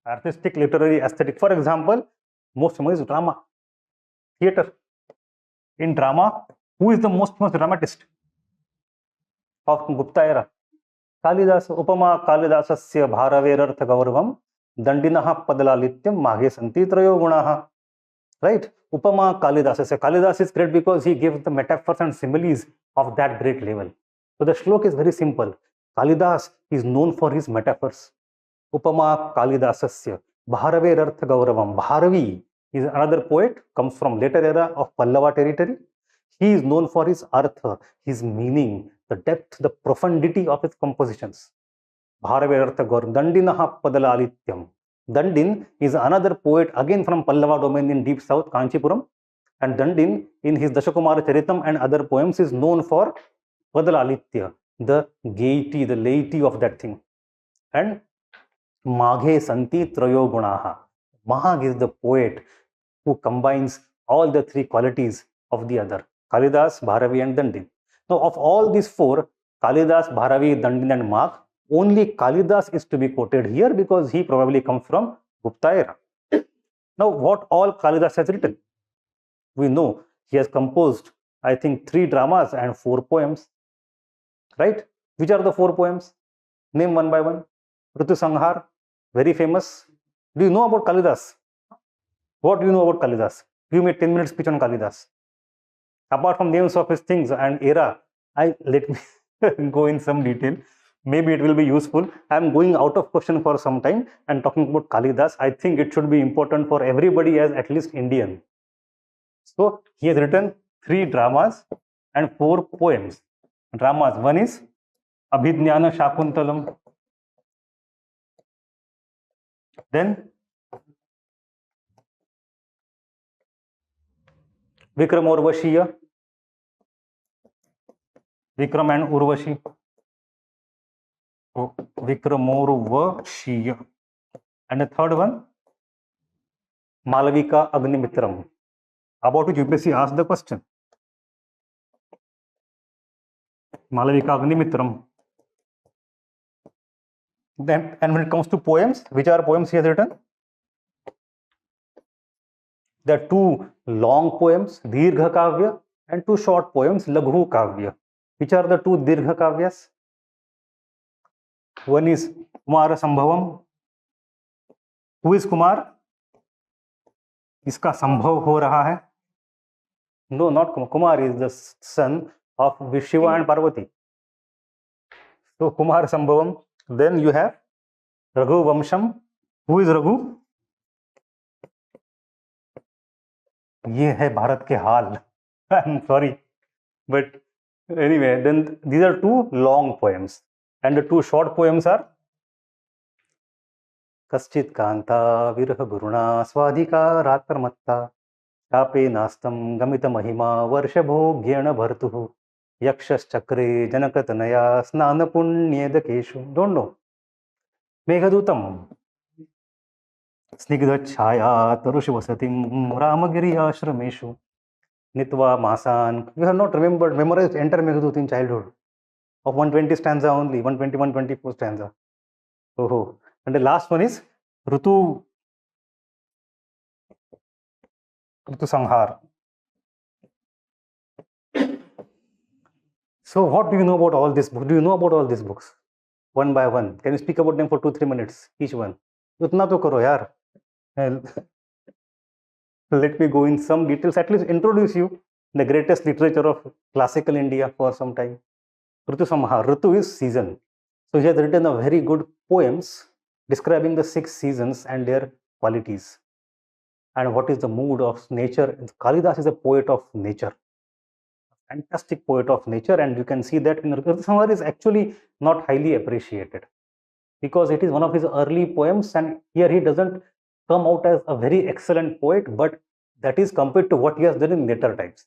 Artistic, literary, aesthetic. For example, most famous is drama, theater. In drama, who is the most famous dramatist of Gupta era? Kalidasa. Upama Kalidasasya bharaverartha gauravam dandinaha padalalityam maghe santi trayo gunaha. Right? Upama Kalidasasya. Kalidas is great because he gives the metaphors and similes of that great level. So the shlok is very simple. Kalidas is known for his metaphors. Upama Kalidasasya bharaverartha gauravam. Bharavi is another poet, comes from later era of Pallava territory. He is known for his artha, his meaning, the depth, the profundity of his compositions. Bharaverartha gauravam dandinaha padalalityam. Dandin is another poet again from Pallava domain in deep south, Kanchipuram. And Dandin in his Dashakumara Charitam and other poems is known for Padalalitya, the gaiety, the laity of that thing. And Maghe Santi Trayo Gunaha. Mag is the poet who combines all the three qualities of the other, Kalidas, Bharavi and Dandin. Now of all these four, Kalidas, Bharavi, Dandin and Mag, only Kalidas is to be quoted here because he probably comes from Gupta era. Now what all Kalidas has written? We know he has composed, I think, 3 dramas and 4 poems. Right? Which are the 4 poems? Name one by one. Ritu Sanghar, very famous. Do you know about Kalidas? What do you know about Kalidas? Give me a 10-minute speech on Kalidas. Apart from names of his things and era, let me go in some detail. Maybe it will be useful. I am going out of question for some time and talking about Kalidas. I think it should be important for everybody as at least Indian. So he has written 3 dramas and 4 poems. Dramas. One is Abhijnana Shakuntalam. Then Vikram Urvashiya. Vikram and Urvashi. Oh, Vikram Urvashiya. And the third one, Malavika Agnimitram, about which UPSC asked the question. Malavika Agnimitram. Then, and when it comes to poems, which are poems he has written? There are 2 long poems, Dirgha Kavya, and 2 short poems, Laghu Kavya. Which are the 2 Dirgha Kavyas? One is Kumara Sambhavam. Who is Kumar? इसका संभव हो रहा है. No, not Kumar. Kumar is the son of Shiva and Parvati. So Kumar Sambhavam. Then you have Raghuvamsham. Who is Raghu? ये है भारत के हाल. I'm sorry, but anyway, then these are 2 long poems, and the 2 short poems are Kaschit Kanta Virha Guruna Swadhika Ratparmatta Chape Nastam Gamita Mahima Varshabhogyana Bhartuhu Yakshas Chakre Janakatanaya Snana Punyedakeshu. Don't know. Meghadutam Snigdha Chaya Tarushvasatim Ramagiri Ashrameshu Nitva Masan. We have not memorized entire Meghadut in childhood. Of 120 stanza only, 120, 124 stanza. Oh. And the last one is Ritu Sanghar. So what do you know about all these books? Do you know about all these books? One by one. Can you speak about them for 2-3 minutes, each one? Utna to karo yaar. Let me go in some details, at least introduce you the greatest literature of classical India for some time. Ritu Sanghar. Ritu is season. So he has written a very good poems describing the 6 seasons and their qualities and what is the mood of nature. Kalidas is a poet of nature, fantastic poet of nature, and you can see that in Ritu Sanghar is actually not highly appreciated because it is one of his early poems, and here he doesn't come out as a very excellent poet, but that is compared to what he has done in later times.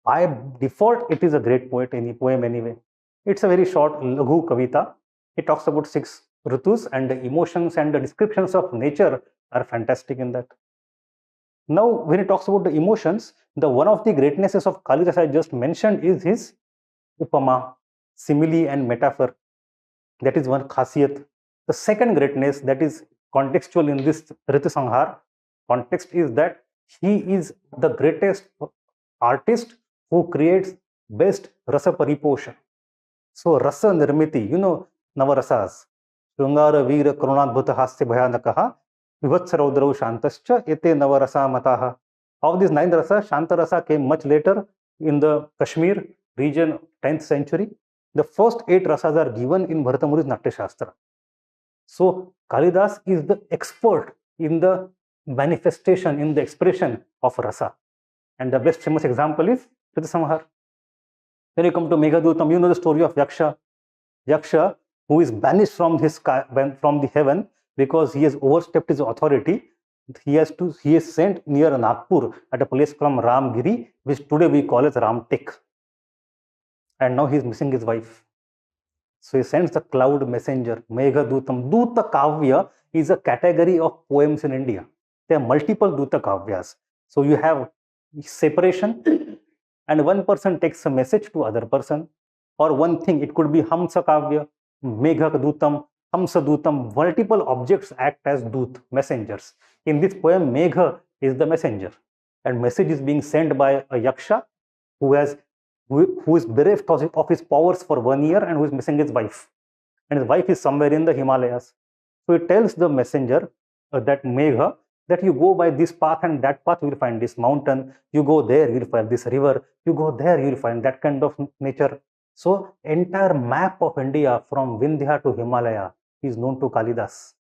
By default, it is a great poem anyway. It's a very short Laghu Kavita. It talks about 6 Ritus, and the emotions and the descriptions of nature are fantastic in that. Now, when he talks about the emotions, one of the greatnesses of Kalidas I just mentioned is his Upama, simile and metaphor. That is one khasiyat. The second greatness, that is contextual in this Ritu Sanghar. Context is that he is the greatest artist who creates best rasa pariposhan. So rasa nirmiti, navarasas. Shrungara Veera Karunadbhuta Hasya Bhayanakaha Vivatsaraudrau Shantascha Ete Navarasa Mataha. Of these 9 rasas, Shanta rasa came much later in the Kashmir region, 10th century. The first 8 rasas are given in Bharatamuri's Natya Shastra. So Kalidas is the expert in the manifestation, in the expression of rasa. And the best famous example is Ritu Samhar. Then you come to Meghadutam, you know the story of Yaksha. Yaksha, who is banished from the heaven because he has overstepped his authority. He is sent near Nagpur at a place called Ramgiri, which today we call as Ramtek. And now he is missing his wife. So he sends the cloud messenger, Meghadutam. Duta Kavya is a category of poems in India. There are multiple Duta Kavyas. So you have separation, and one person takes a message to other person, or one thing. It could be Hamsa Kavya, Megha Dutam, Hamsa Dutam. Multiple objects act as Dut, messengers. In this poem, Megha is the messenger, and message is being sent by a Yaksha who is bereft of his powers for 1 year and who is missing his wife. And his wife is somewhere in the Himalayas. So he tells the messenger, that Megha, that you go by this path and that path, you will find this mountain. You go there, you will find this river. You go there, you will find that kind of nature. So entire map of India from Vindhya to Himalaya is known to Kalidas.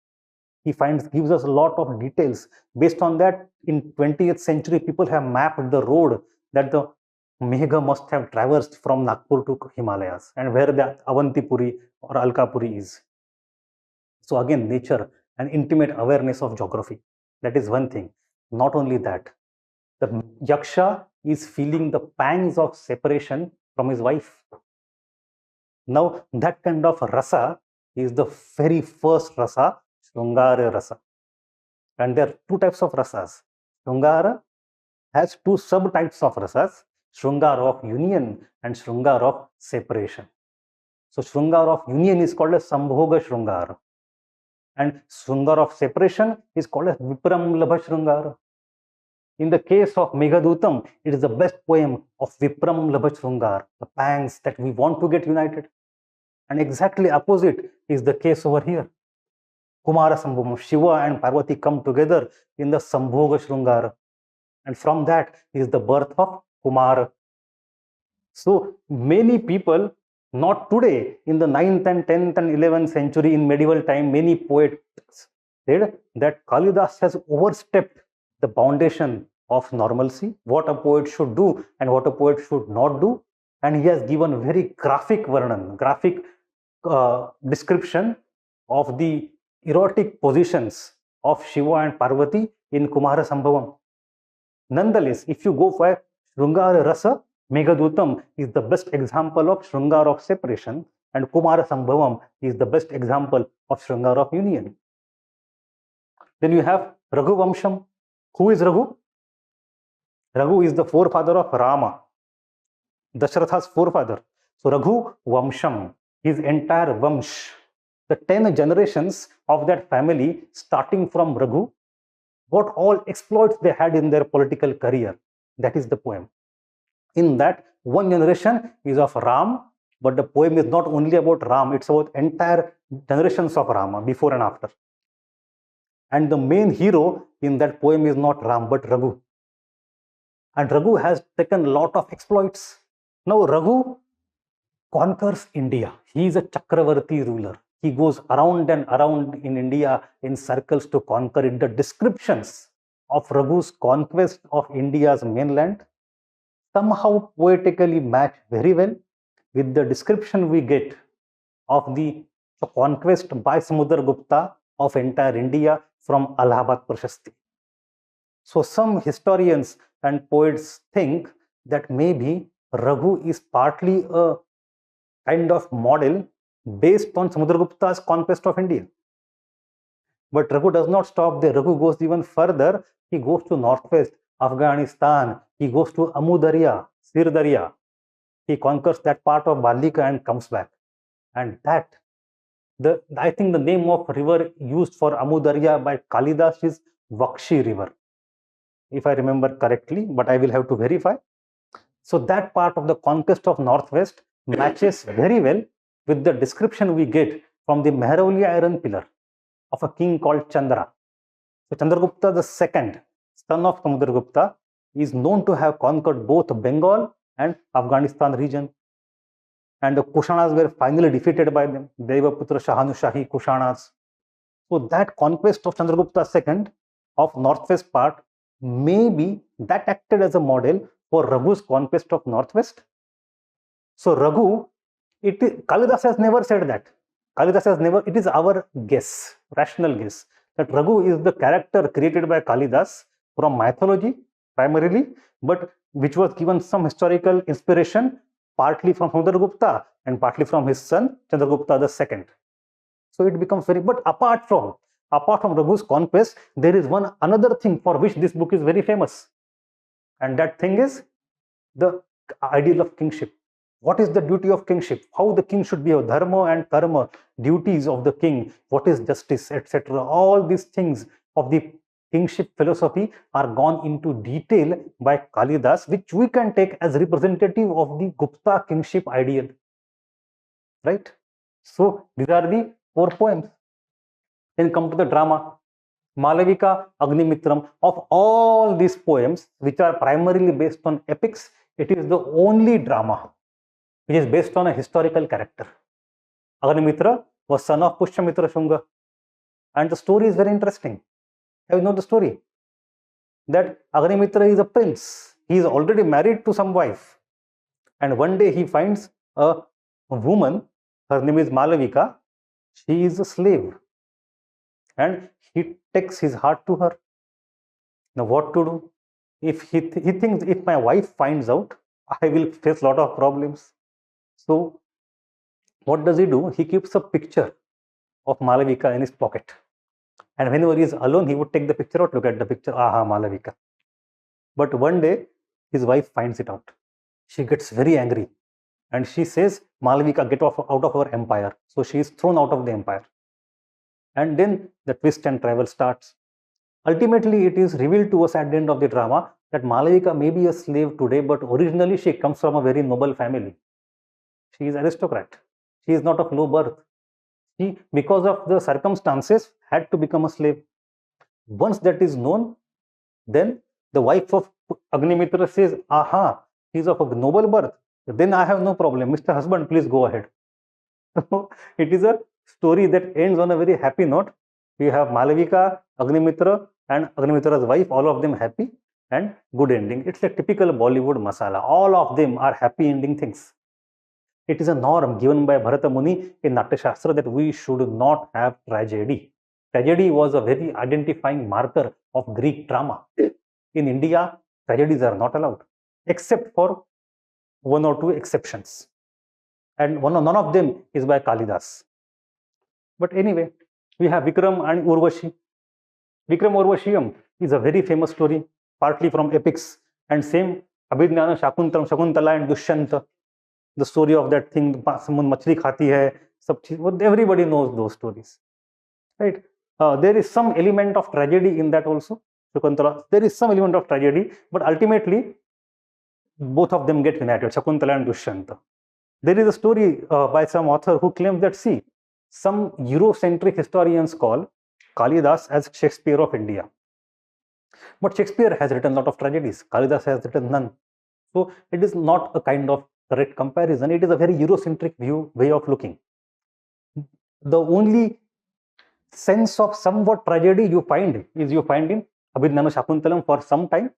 He gives us a lot of details. Based on that, in 20th century, people have mapped the road that the Megha must have traversed from Nagpur to Himalayas, and where the Avantipuri or Alkapuri is. So again, nature and intimate awareness of geography. That is one thing. Not only that, the Yaksha is feeling the pangs of separation from his wife. Now, that kind of rasa is the very first rasa, Shrungara rasa. And there are 2 types of rasas. Shrungara has 2 subtypes of rasas, Shrungara of union and Shrungara of separation. So Shrungara of union is called as Sambhoga Shrungara, and Shrungara of separation is called as Vipramlabha Shrungara. In the case of Meghadutam, it is the best poem of Vipramlabha Shrungara, the pangs that we want to get united. And exactly opposite is the case over here. Kumara Sambhogam, Shiva and Parvati come together in the Sambhoga Shrungara. And from that is the birth of Kumara. So many people, not today, in the 9th and 10th and 11th century, in medieval time, many poets said that Kalidas has overstepped the foundation of normalcy, what a poet should do and what a poet should not do. And he has given very graphic description of the erotic positions of Shiva and Parvati in Kumara Sambhavam. Nonetheless, if you go for Shrungara Rasa, Meghadutam is the best example of Shrungara of separation, and Kumara Sambhavam is the best example of Shrungara of union. Then you have Raghuvamsham. Who is Raghu? Raghu is the forefather of Rama, Dashratha's forefather. So Raghuvamsham, his entire Vamsh, the 10 generations of that family, starting from Raghu, what all exploits they had in their political career. That is the poem. In that, one generation is of Ram, but the poem is not only about Ram, it's about entire generations of Rama, before and after. And the main hero in that poem is not Ram, but Raghu. And Raghu has taken a lot of exploits. Now, Raghu conquers India. He is a Chakravarti ruler. He goes around and around in India in circles to conquer it. The descriptions of Raghu's conquest of India's mainland somehow poetically match very well with the description we get of the conquest by Samudragupta of entire India from Allahabad Prashasti. So some historians and poets think that maybe Raghu is partly a kind of model based on Samudragupta's conquest of India. But Raghu does not stop there. Raghu goes even further. He goes to northwest Afghanistan. He goes to Amudarya, Sirdarya. He conquers that part of Balika and comes back. And that I think the name of river used for Amudarya by Kalidas is Vakshi River, if I remember correctly, but I will have to verify. So that part of the conquest of Northwest matches very well with the description we get from the Mehrauli iron pillar of a king called Chandra. So Chandragupta II, son of Samudragupta, is known to have conquered both Bengal and Afghanistan region. And the Kushanas were finally defeated by them. Devaputra Shahanushahi Kushanas. So that conquest of Chandragupta II of northwest part, maybe that acted as a model for Raghu's conquest of northwest. So Raghu, Kalidasa has never said that. Kalidasa has never, it is our guess, rational guess, that Raghu is the character created by Kalidas from mythology primarily, but which was given some historical inspiration, partly from Samudragupta and partly from his son Chandragupta II. So it becomes very, but apart from Raghu's conquest, there is one another thing for which this book is very famous, and that thing is the ideal of kingship. What is the duty of kingship? How the king should be, dharma and karma, duties of the king, what is justice, etc. All these things of the kingship philosophy are gone into detail by Kalidas, which we can take as representative of the Gupta kingship ideal. Right? So these are the 4 poems. Then come to the drama. Malavika, Agnimitram. Of all these poems, which are primarily based on epics, it is the only drama which is based on a historical character. Agnimitra was son of Pushyamitra Shunga. And the story is very interesting. Have you know the story? That Agnimitra is a prince. He is already married to some wife. And one day he finds a woman, her name is Malavika. She is a slave. And he takes his heart to her. Now what to do? If he thinks if my wife finds out, I will face a lot of problems. So what does he do? He keeps a picture of Malavika in his pocket. And whenever he is alone, he would take the picture out, look at the picture, aha, Malavika. But one day, his wife finds it out. She gets very angry. And she says, Malavika, get out of our empire. So she is thrown out of the empire. And then the twist and travel starts. Ultimately, it is revealed to us at the end of the drama that Malavika may be a slave today, but originally she comes from a very noble family. She is aristocrat. She is not of low birth. She, because of the circumstances, had to become a slave. Once that is known, then the wife of Agnimitra says, aha, he is of a noble birth. Then I have no problem. Mr. Husband, please go ahead. So it is a story that ends on a very happy note. We have Malavika, Agnimitra, and Agnimitra's wife, all of them happy and good ending. It's a typical Bollywood masala. All of them are happy ending things. It is a norm given by Bharata Muni in Natya Shastra that we should not have tragedy. Tragedy was a very identifying marker of Greek drama. In India, tragedies are not allowed, except for 1 or 2 exceptions. And none of them is by Kalidas. But anyway, we have Vikram and Urvashi. Vikram Urvashiyam is a very famous story, partly from epics, and same Abhijnana Shakuntala and Dushyanta. The story of that thing, someone machli khati hai, everybody knows those stories, right? There is some element of tragedy in that also. Shakuntala, there is some element of tragedy, but ultimately both of them get united, Shakuntala and Dushyanta. There is a story by some author who claims that, see, some Eurocentric historians call Kalidas as Shakespeare of India. But Shakespeare has written a lot of tragedies. Kalidas has written none. So it is not a kind of correct comparison. It is a very Eurocentric way of looking. The only sense of somewhat tragedy you find in Abhijnana Shakuntalam for some time.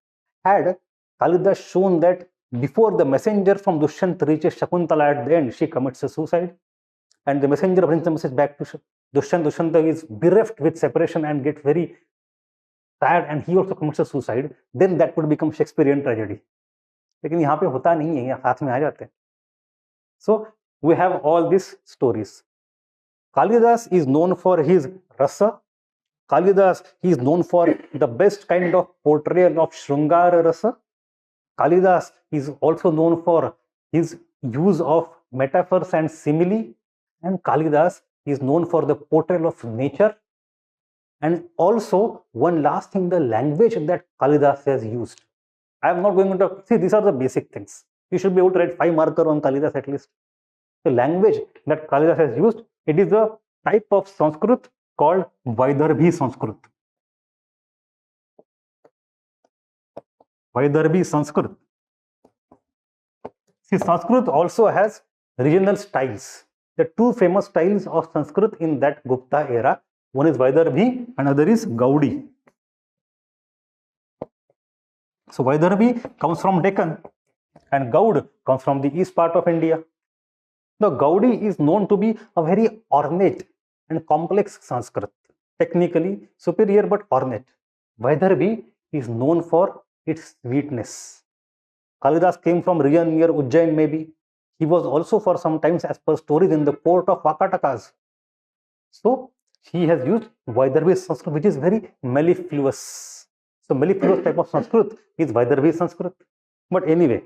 Had Kalidas shown that before the messenger from Dushyant reaches Shakuntala at the end, she commits a suicide, and the messenger brings the message back to Dushyant. Dushyanta is bereft with separation and gets very sad, and he also commits a suicide. Then that would become Shakespearean tragedy. लेकिन यहाँ पे होता नहीं है, साथ में आ जाते हैं. So we have all these stories. Kalidas is known for his rasa. Kalidas, he is known for the best kind of portrayal of Shrungara rasa. Kalidas is also known for his use of metaphors and simile. And Kalidas He is known for the portrayal of nature. And also, one last thing, the language that Kalidasa has used. I am not going to see, these are the basic things. You should be able to write 5 marker on Kalidasa at least. The language that Kalidasa has used, it is a type of Sanskrit called Vaidarbhi Sanskrit. Vaidarbhi Sanskrit. See, Sanskrit also has regional styles. The two famous styles of Sanskrit in that Gupta era, one is Vaidarbhi, another is Gaudi. So Vaidarbhi comes from Deccan and Gaud comes from the east part of India. The Gaudi is known to be a very ornate and complex Sanskrit, technically superior but ornate. Vaidarbhi is known for its sweetness. Kalidas came from region near Ujjain maybe. He was also for some times, as per stories, in the court of Vakatakas. So he has used Vaidarbhi Sanskrit, which is very mellifluous. So mellifluous type of Sanskrit is Vaidarbhi Sanskrit. But anyway,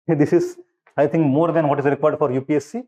this is, I think, more than what is required for UPSC.